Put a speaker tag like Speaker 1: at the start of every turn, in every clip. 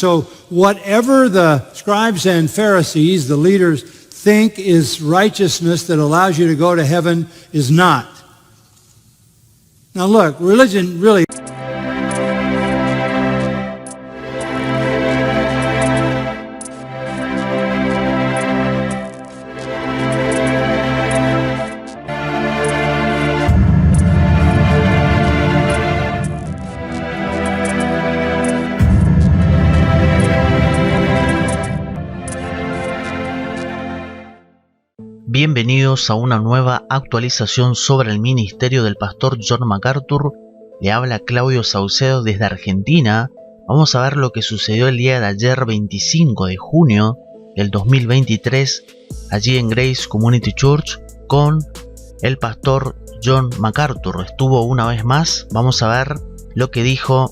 Speaker 1: So whatever the scribes and Pharisees, the leaders, think is righteousness that allows you to go to heaven is not. Now look, religion really...
Speaker 2: Bienvenidos a una nueva actualización sobre el ministerio del pastor John MacArthur. Le habla Claudio Saucedo desde Argentina. Vamos a ver lo que sucedió el día de ayer, 25 de junio del 2023, allí en Grace Community Church con el pastor John MacArthur. Estuvo una vez más. Vamos a ver lo que dijo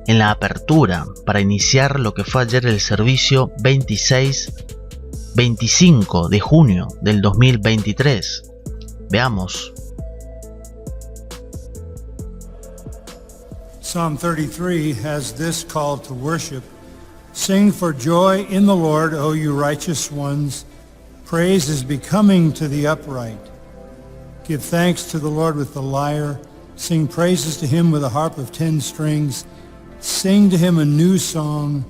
Speaker 2: en la apertura para iniciar lo que fue ayer el servicio 25 de junio del 2023. Veamos.
Speaker 1: Psalm 33 has this call to worship. Sing for joy in the Lord, O you righteous ones. Praise is becoming to the upright. Give thanks to the Lord with the lyre. Sing praises to him with a harp of 10 strings. Sing to him a new song.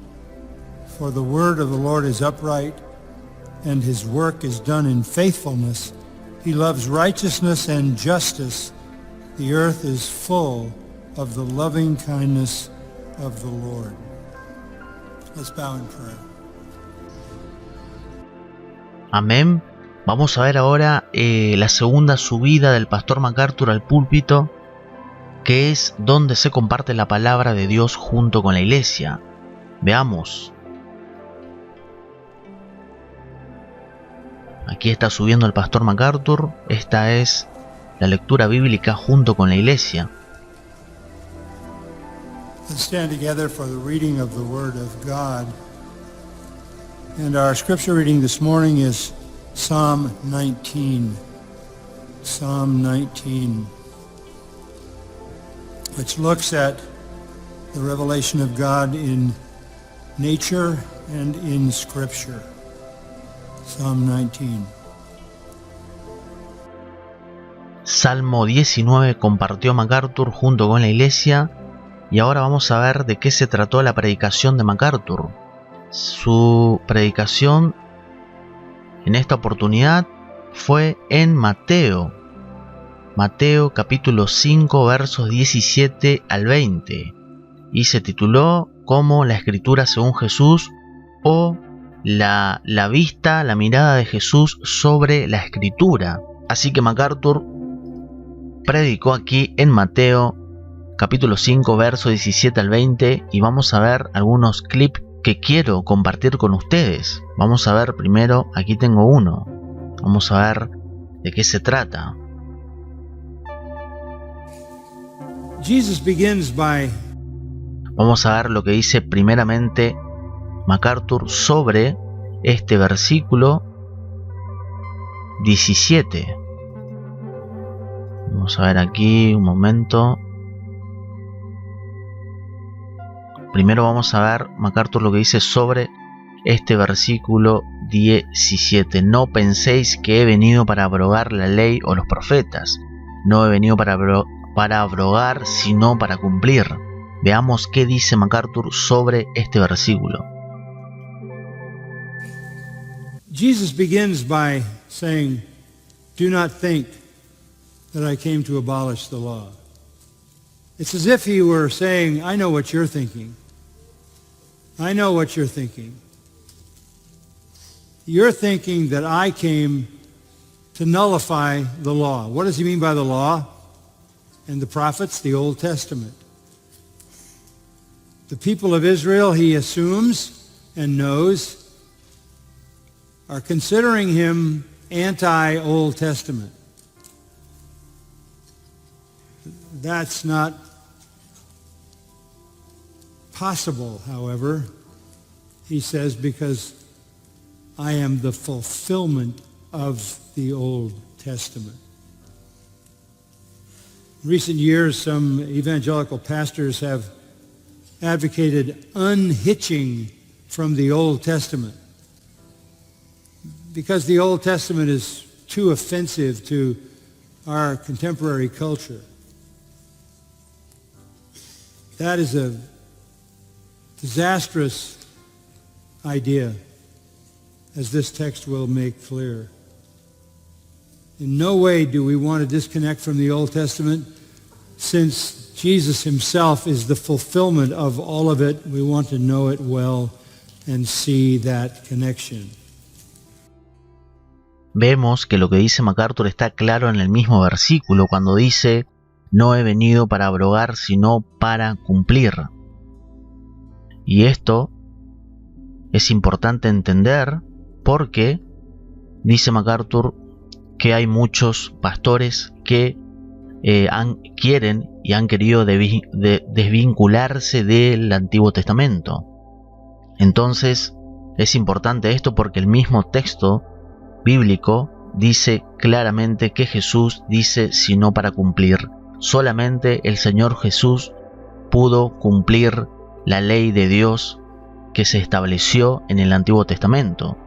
Speaker 1: For the word of the Lord is upright, and his work is done in faithfulness. He loves righteousness and justice. The earth is full of the loving kindness of the Lord. Let's bow in prayer.
Speaker 2: Amén. Vamos a ver ahora la segunda subida del pastor MacArthur al púlpito, que es donde se comparte la palabra de Dios junto con la iglesia. Veamos. Aquí está subiendo el pastor MacArthur. Esta es la lectura bíblica junto con la iglesia.
Speaker 1: Let's stand together for the reading of the Word of God. And our scripture reading this morning is Psalm 19. Psalm 19, which looks at the revelation of God in nature and in Scripture. Psalm 19.
Speaker 2: Salmo 19 compartió MacArthur junto con la iglesia, y ahora vamos a ver de qué se trató la predicación de MacArthur. Su predicación en esta oportunidad fue en Mateo capítulo 5 versos 17 al 20, y se tituló como la escritura según Jesús, o la vista, la mirada de Jesús sobre la escritura. Así que MacArthur predicó aquí en Mateo capítulo 5 verso 17 al 20, y vamos a ver algunos clips que quiero compartir con ustedes. Vamos a ver primero, aquí tengo uno. Vamos a ver de qué se trata. Vamos a ver lo que dice primeramente MacArthur sobre este versículo 17. Vamos a ver aquí un momento. Primero vamos a ver MacArthur lo que dice sobre este versículo 17. No penséis que he venido para abrogar la ley o los profetas. No he venido para abrogar, sino para cumplir. Veamos qué dice MacArthur sobre este versículo.
Speaker 1: Jesus begins by saying, "Do not think that I came to abolish the law." It's as if he were saying, I know what you're thinking. I know what you're thinking. You're thinking that I came to nullify the law. What does he mean by the law? And the prophets, the Old Testament. The people of Israel, he assumes and knows, are considering him anti-Old Testament. That's not possible, however, he says, because I am the fulfillment of the Old Testament. In recent years, some evangelical pastors have advocated unhitching from the Old Testament because the Old Testament is too offensive to our contemporary culture. That is a disastrous idea, as this text will make clear. In no way do we want to disconnect from the Old Testament, since Jesus himself is the fulfillment of all of it. We want to know it well and see that connection.
Speaker 2: Vemos que lo que dice MacArthur está claro en el mismo versículo cuando dice: no he venido para abrogar, sino para cumplir. Y esto es importante entender porque dice MacArthur que hay muchos pastores que quieren y han querido desvincularse del Antiguo Testamento. Entonces es importante esto porque el mismo texto bíblico dice claramente que Jesús dice sino para cumplir. Solamente el Señor Jesús pudo cumplir la ley de Dios que se estableció en el Antiguo Testamento.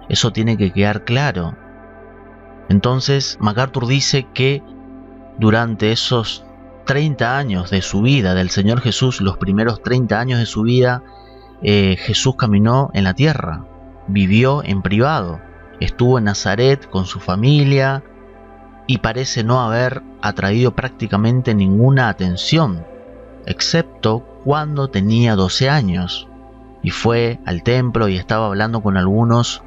Speaker 2: Eso tiene que quedar claro. Entonces MacArthur dice que durante esos 30 años de su vida del Señor Jesús, los primeros 30 años de su vida, Jesús caminó en la tierra, vivió en privado, estuvo en Nazaret con su familia y parece no haber atraído prácticamente ninguna atención, excepto cuando tenía 12 años y fue al templo y estaba hablando con algunos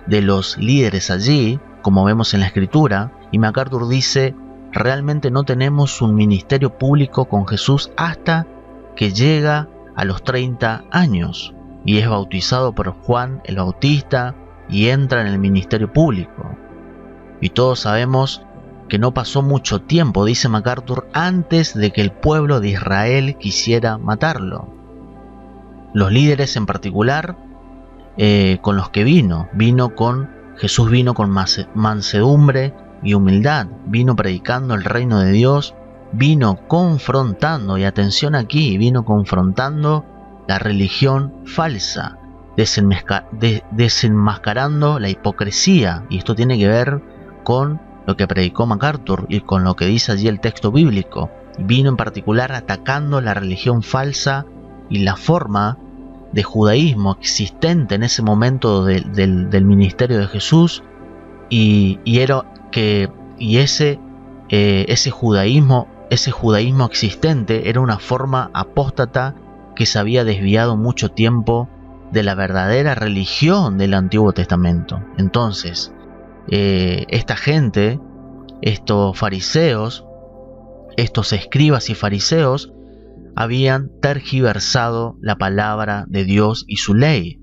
Speaker 2: de los líderes allí, como vemos en la escritura, y MacArthur dice: realmente no tenemos un ministerio público con Jesús hasta que llega a los 30 años y es bautizado por Juan el Bautista y entra en el ministerio público. Y todos sabemos que no pasó mucho tiempo, dice MacArthur, antes de que el pueblo de Israel quisiera matarlo. Los líderes en particular, con los que Jesús vino con mansedumbre y humildad, vino predicando el reino de Dios, vino confrontando, y atención aquí, vino confrontando la religión falsa, desenmascarando la hipocresía, y esto tiene que ver con lo que predicó MacArthur y con lo que dice allí el texto bíblico. Vino en particular atacando la religión falsa y la forma de judaísmo existente en ese momento del ministerio de Jesús, ese judaísmo existente era una forma apóstata que se había desviado mucho tiempo de la verdadera religión del Antiguo Testamento. Entonces, esta gente, estos fariseos, estos escribas y fariseos, habían tergiversado la palabra de Dios y su ley,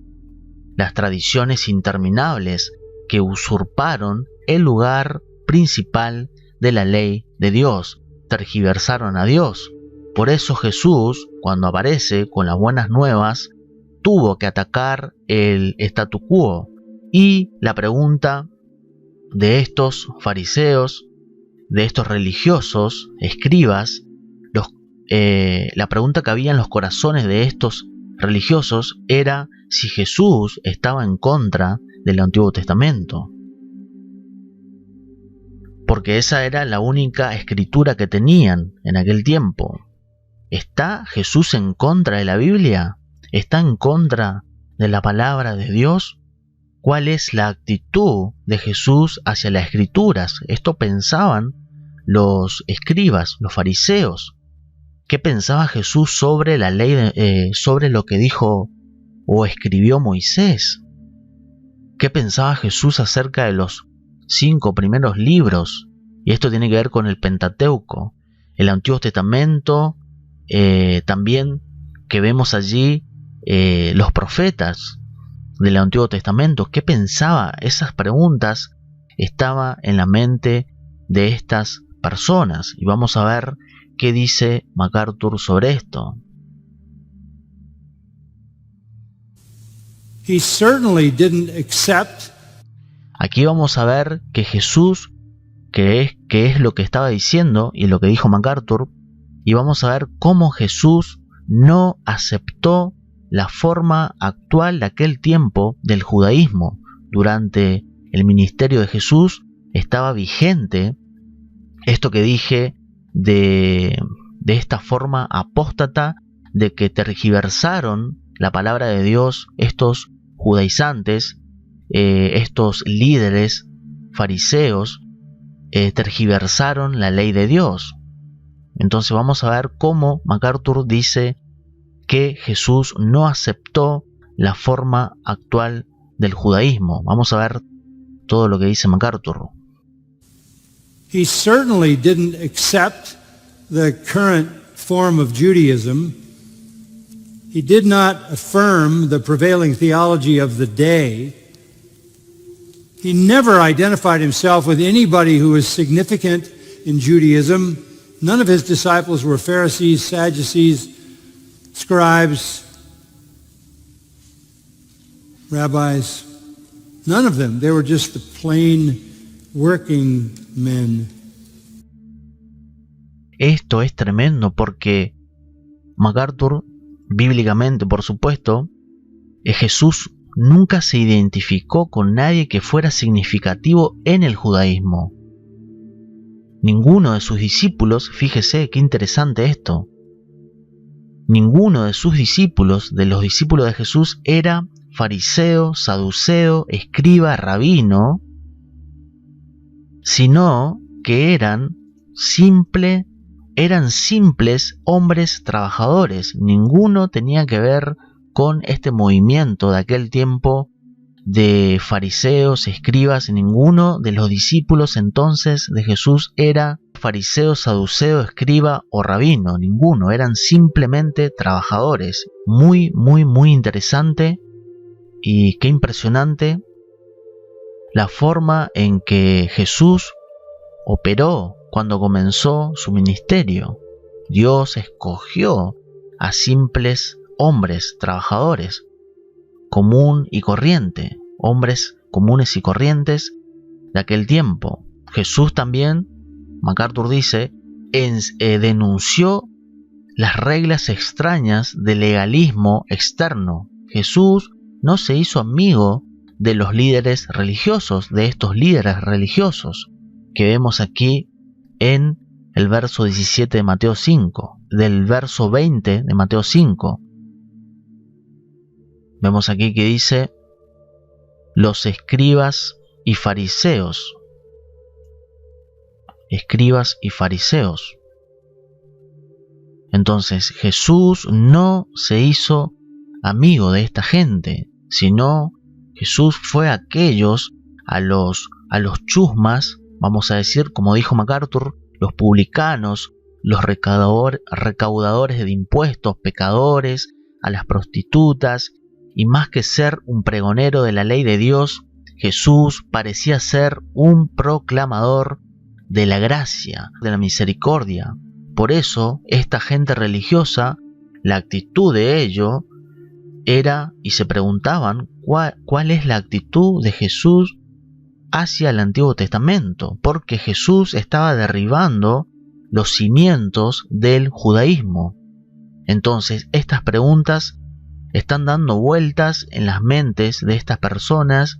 Speaker 2: las tradiciones interminables que usurparon el lugar principal de la ley de Dios, tergiversaron a Dios. Por eso Jesús, cuando aparece con las buenas nuevas, tuvo que atacar el statu quo. Y la pregunta de estos fariseos, de estos religiosos, escribas, la pregunta que había en los corazones de estos religiosos era si Jesús estaba en contra del Antiguo Testamento, porque esa era la única escritura que tenían en aquel tiempo. ¿Está Jesús en contra de la Biblia? ¿Está en contra de la palabra de Dios? ¿Cuál es la actitud de Jesús hacia las escrituras? Esto pensaban los escribas, los fariseos. ¿Qué pensaba Jesús sobre la ley, sobre lo que dijo o escribió Moisés? ¿Qué pensaba Jesús acerca de los 5 primeros libros? Y esto tiene que ver con el Pentateuco, el Antiguo Testamento, también que vemos allí los profetas del Antiguo Testamento. ¿Qué pensaba? Esas preguntas estaban en la mente de estas personas. Y vamos a ver qué dice MacArthur sobre esto.
Speaker 1: He certainly didn't accept.
Speaker 2: Aquí vamos a ver que Jesús, que es lo que estaba diciendo y lo que dijo MacArthur, y vamos a ver cómo Jesús no aceptó la forma actual de aquel tiempo del judaísmo. Durante el ministerio de Jesús estaba vigente esto que dije de esta forma apóstata de que tergiversaron la palabra de Dios estos judaizantes, estos líderes fariseos, tergiversaron la ley de Dios. Entonces vamos a ver cómo MacArthur dice que Jesús no aceptó la forma actual del judaísmo. Vamos a ver todo lo que dice MacArthur.
Speaker 1: He certainly didn't accept the current form of Judaism. He did not affirm the prevailing theology of the day. He never identified himself with anybody who was significant in Judaism. None of his disciples were Pharisees, Sadducees, scribes, rabbis. None of them. They were just the plain working men.
Speaker 2: Esto es tremendo porque MacArthur, bíblicamente por supuesto, Jesús nunca se identificó con nadie que fuera significativo en el judaísmo. Ninguno de sus discípulos, fíjese qué interesante esto, ninguno de sus discípulos, de los discípulos de Jesús, era fariseo, saduceo, escriba, rabino, sino que eran simples hombres trabajadores. Ninguno tenía que ver con este movimiento de aquel tiempo de fariseos, escribas. Ninguno de los discípulos entonces de Jesús era fariseo, saduceo, escriba o rabino. Ninguno, eran simplemente trabajadores. Muy, muy, muy interesante y qué impresionante la forma en que Jesús operó cuando comenzó su ministerio. Dios escogió a simples hombres, trabajadores, común y corriente, hombres comunes y corrientes de aquel tiempo. Jesús también, MacArthur dice, denunció las reglas extrañas del legalismo externo. Jesús no se hizo amigo de los líderes religiosos, de estos líderes religiosos que vemos aquí en el verso 17 de Mateo 5, del verso 20 de Mateo 5. Vemos aquí que dice, los escribas y fariseos. Escribas y fariseos. Entonces Jesús no se hizo amigo de esta gente, sino Jesús fue a aquellos, a los chusmas, vamos a decir, como dijo MacArthur, los publicanos, los recaudadores de impuestos, pecadores, a las prostitutas, y más que ser un pregonero de la ley de Dios, Jesús parecía ser un proclamador de la gracia, de la misericordia. Por eso, esta gente religiosa, la actitud de ellos era, y se preguntaban, ¿cuál es la actitud de Jesús hacia el Antiguo Testamento? Porque Jesús estaba derribando los cimientos del judaísmo. Entonces, estas preguntas están dando vueltas en las mentes de estas personas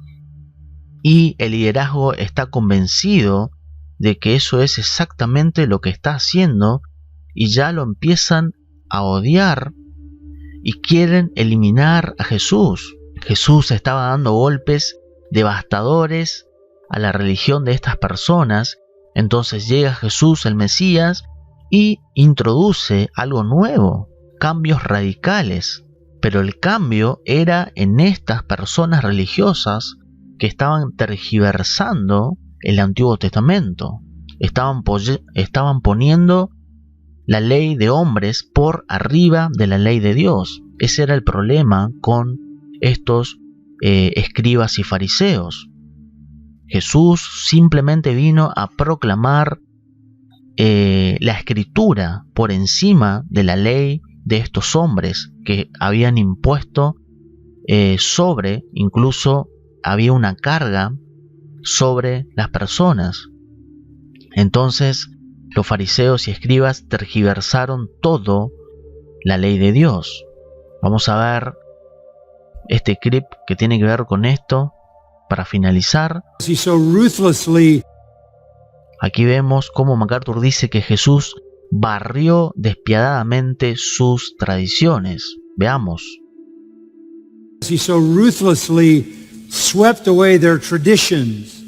Speaker 2: y el liderazgo está convencido de que eso es exactamente lo que está haciendo y ya lo empiezan a odiar y quieren eliminar a Jesús. Jesús estaba dando golpes devastadores a la religión de estas personas. Entonces llega Jesús, el Mesías, y introduce algo nuevo, cambios radicales. Pero el cambio era en estas personas religiosas que estaban tergiversando el Antiguo Testamento. Estaban poniendo la ley de hombres por arriba de la ley de Dios. Ese era el problema con estos escribas y fariseos. Jesús simplemente vino a proclamar la escritura por encima de la ley de estos hombres que habían impuesto incluso había una carga sobre las personas. Entonces los fariseos y escribas tergiversaron todo la ley de Dios. Vamos a ver este clip que tiene que ver con esto para finalizar.
Speaker 1: He so ruthlessly
Speaker 2: Aquí vemos cómo MacArthur dice que Jesús barrió despiadadamente sus tradiciones. Veamos.
Speaker 1: He so ruthlessly swept away their traditions,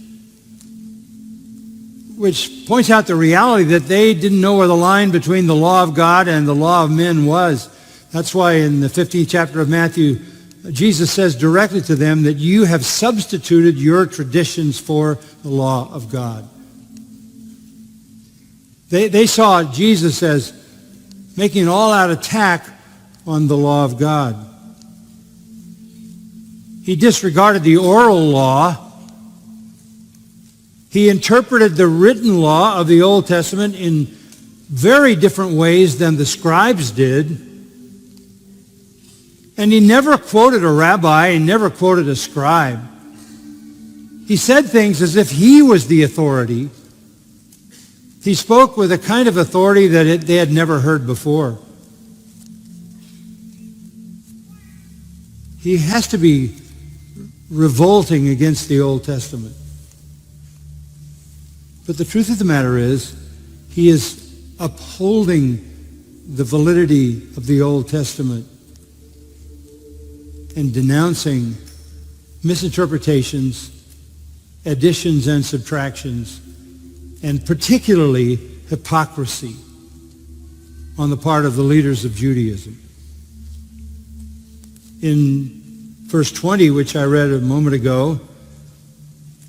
Speaker 1: which points out the reality that they didn't know where the line between the law of God and the law of men was. That's why in the 15th chapter of Matthew, Jesus says directly to them that you have substituted your traditions for the law of God. They saw Jesus as making an all-out attack on the law of God. He disregarded the oral law. He interpreted the written law of the Old Testament in very different ways than the scribes did. And he never quoted a rabbi, he never quoted a scribe. He said things as if he was the authority. He spoke with a kind of authority that they had never heard before. He has to be revolting against the Old Testament. But the truth of the matter is, he is upholding the validity of the Old Testament and denouncing misinterpretations, additions and subtractions, and particularly hypocrisy on the part of the leaders of Judaism. In verse 20, which I read a moment ago,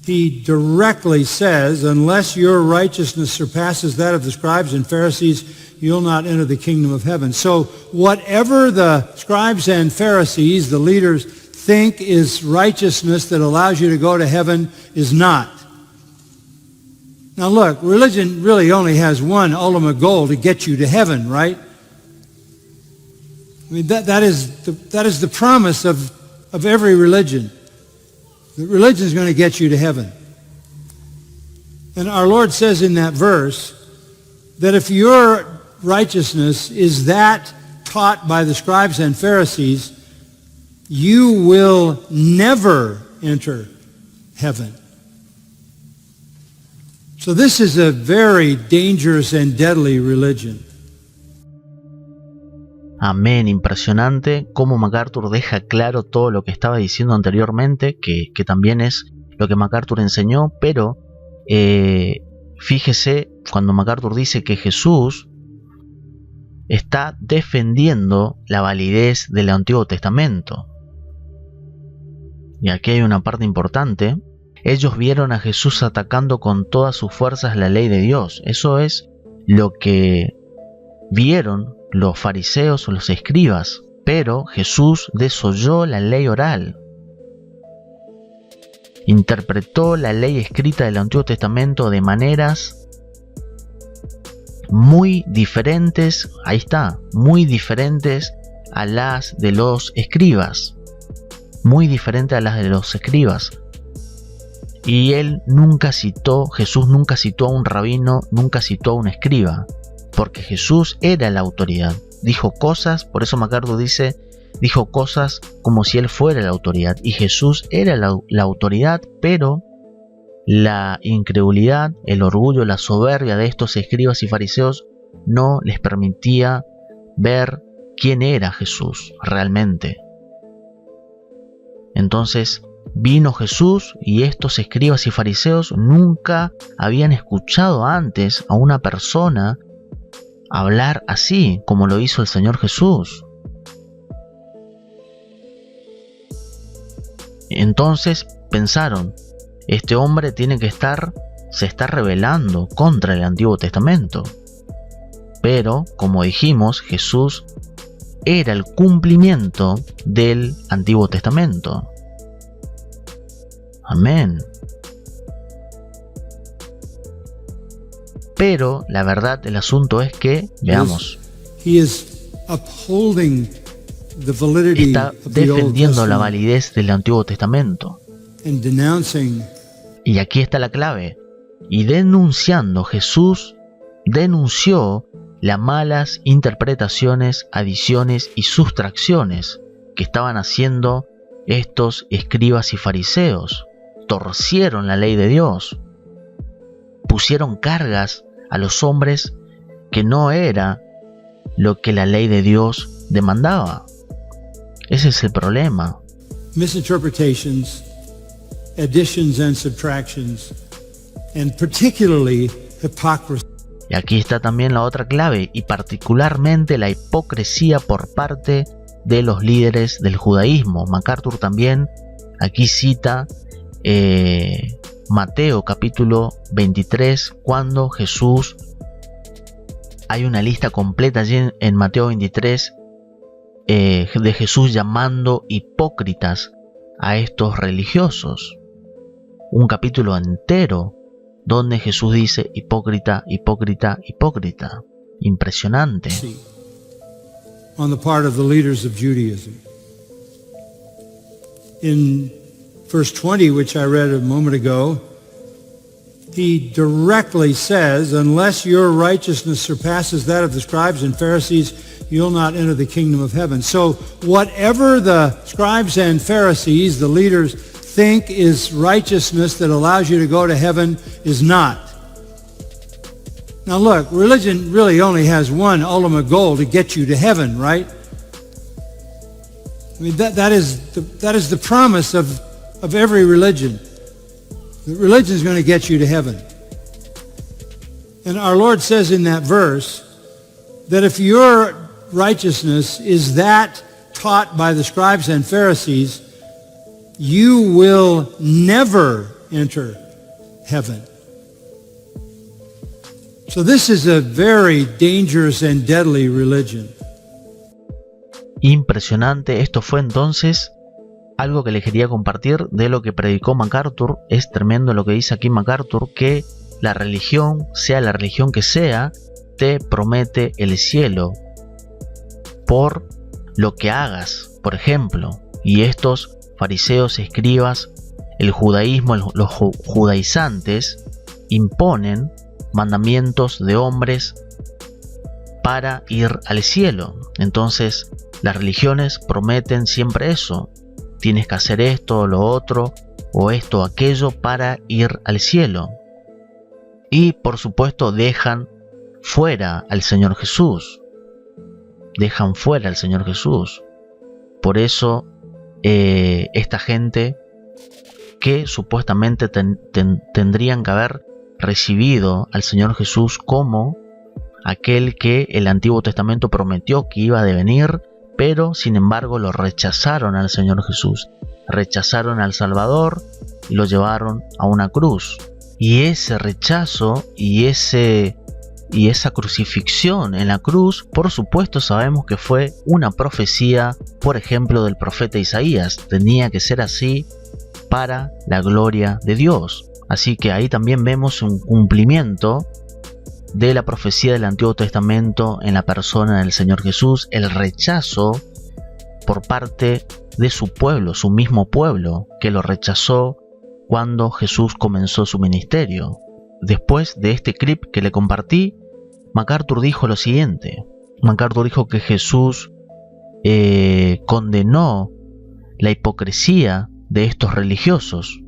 Speaker 1: he directly says, unless your righteousness surpasses that of the scribes and Pharisees, you'll not enter the kingdom of heaven. So whatever the scribes and Pharisees, the leaders, think is righteousness that allows you to go to heaven is not. Now look, religion really only has one ultimate goal, to get you to heaven, right? I mean, that is the promise of every religion. The religion is going to get you to heaven. And our Lord says in that verse that if your righteousness is that taught by the scribes and Pharisees, you will never enter heaven. So this is a very dangerous and deadly religion.
Speaker 2: Amén, impresionante cómo MacArthur deja claro todo lo que estaba diciendo anteriormente, que también es lo que MacArthur enseñó, pero fíjese cuando MacArthur dice que Jesús está defendiendo la validez del Antiguo Testamento. Y aquí hay una parte importante. Ellos vieron a Jesús atacando con todas sus fuerzas la ley de Dios. Eso es lo que vieron los fariseos o los escribas, pero Jesús desoyó la ley oral. Interpretó la ley escrita del Antiguo Testamento de maneras muy diferentes, ahí está, muy diferentes a las de los escribas. Muy diferente a las de los escribas. Y Jesús nunca citó a un rabino, nunca citó a un escriba. Porque Jesús era la autoridad. Dijo cosas, por eso MacArthur dice, dijo cosas como si él fuera la autoridad. Y Jesús era la autoridad, pero la incredulidad, el orgullo, la soberbia de estos escribas y fariseos no les permitía ver quién era Jesús realmente. Entonces vino Jesús y estos escribas y fariseos nunca habían escuchado antes a una persona hablar así como lo hizo el Señor Jesús. Entonces pensaron, este hombre se está rebelando contra el Antiguo Testamento. Pero, como dijimos, Jesús era el cumplimiento del Antiguo Testamento. Amén. Pero la verdad del asunto es que, veamos, está defendiendo la validez del Antiguo Testamento. Y aquí está la clave. Y denunciando, Jesús denunció las malas interpretaciones, adiciones y sustracciones que estaban haciendo estos escribas y fariseos. Torcieron la ley de Dios, pusieron cargas a los hombres que no era lo que la ley de Dios demandaba. Ese es el problema.
Speaker 1: Misinterpretations, additions and subtractions, and particularly hypocrisy.
Speaker 2: Y aquí está también la otra clave, y particularmente la hipocresía por parte de los líderes del judaísmo. MacArthur también aquí cita Mateo capítulo 23, cuando Jesús, hay una lista completa allí en Mateo 23 de Jesús llamando hipócritas a estos religiosos. Un capítulo entero donde Jesús dice hipócrita, hipócrita, hipócrita. Impresionante.
Speaker 1: On the part of the leaders of Judaism. In verse 20, which I read a moment ago, he directly says, unless your righteousness surpasses that of the scribes and Pharisees, you'll not enter the kingdom of heaven. So whatever the scribes and Pharisees, the leaders, think is righteousness that allows you to go to heaven is not. Now look, religion really only has one ultimate goal, to get you to heaven, right? I mean, that is the promise of every religion. The religion is going to get you to heaven. And our Lord says in that verse that if your righteousness is that taught by the scribes and Pharisees, you will never enter heaven. So this is a very dangerous and deadly religion.
Speaker 2: Impresionante. Esto fue entonces algo que les quería compartir de lo que predicó MacArthur. Es tremendo lo que dice aquí MacArthur, que la religión, sea la religión que sea, te promete el cielo por lo que hagas, por ejemplo. Y estos fariseos, escribas, el judaísmo, los judaizantes imponen mandamientos de hombres para ir al cielo. Entonces las religiones prometen siempre eso: tienes que hacer esto o lo otro, o esto o aquello para ir al cielo. Y por supuesto dejan fuera al Señor Jesús. Dejan fuera al Señor Jesús. Por eso esta gente que supuestamente tendrían que haber recibido al Señor Jesús como aquel que el Antiguo Testamento prometió que iba a devenir, pero sin embargo lo rechazaron al Señor Jesús, rechazaron al Salvador y lo llevaron a una cruz. Y ese rechazo y esa crucifixión en la cruz, por supuesto sabemos que fue una profecía, por ejemplo, del profeta Isaías. Tenía que ser así para la gloria de Dios. Así que ahí también vemos un cumplimiento de la profecía del Antiguo Testamento en la persona del Señor Jesús, el rechazo por parte de su pueblo, su mismo pueblo, que lo rechazó cuando Jesús comenzó su ministerio. Después de este clip que le compartí, MacArthur dijo lo siguiente. MacArthur dijo que Jesús condenó la hipocresía de estos religiosos.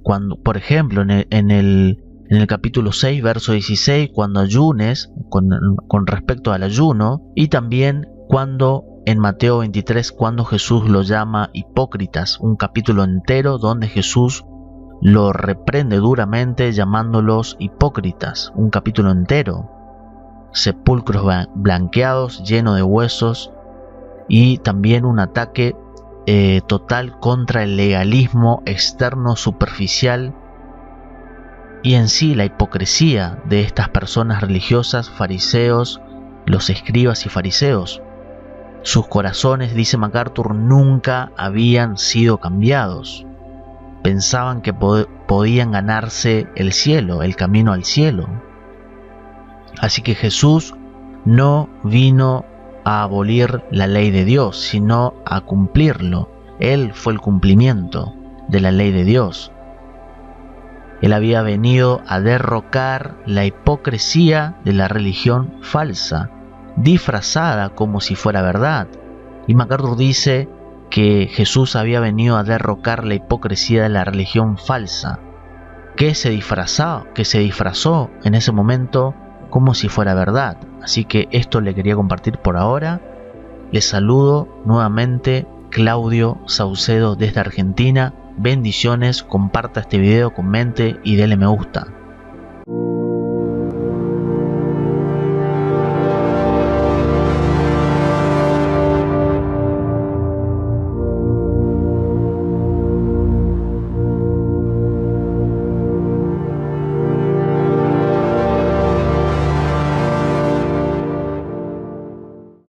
Speaker 2: Cuando, por ejemplo, en el capítulo 6, verso 16, cuando ayunes, con respecto al ayuno, y también cuando en Mateo 23, cuando Jesús los llama hipócritas, un capítulo entero donde Jesús lo reprende duramente llamándolos hipócritas, un capítulo entero. Sepulcros blanqueados, llenos de huesos, y también un ataque total contra el legalismo externo superficial y en sí la hipocresía de estas personas religiosas, fariseos, los escribas y fariseos. Sus corazones, dice MacArthur, nunca habían sido cambiados. Pensaban que podían ganarse el cielo, el camino al cielo. Así que Jesús no vino a abolir la ley de Dios, sino a cumplirlo. Él fue el cumplimiento de la ley de Dios. Él había venido a derrocar la hipocresía de la religión falsa, disfrazada como si fuera verdad. Y MacArthur dice que Jesús había venido a derrocar la hipocresía de la religión falsa, que se disfrazó en ese momento como si fuera verdad. Así que esto le quería compartir por ahora. Les saludo nuevamente, Claudio Saucedo desde Argentina. Bendiciones, comparta este video, comente y dele me gusta.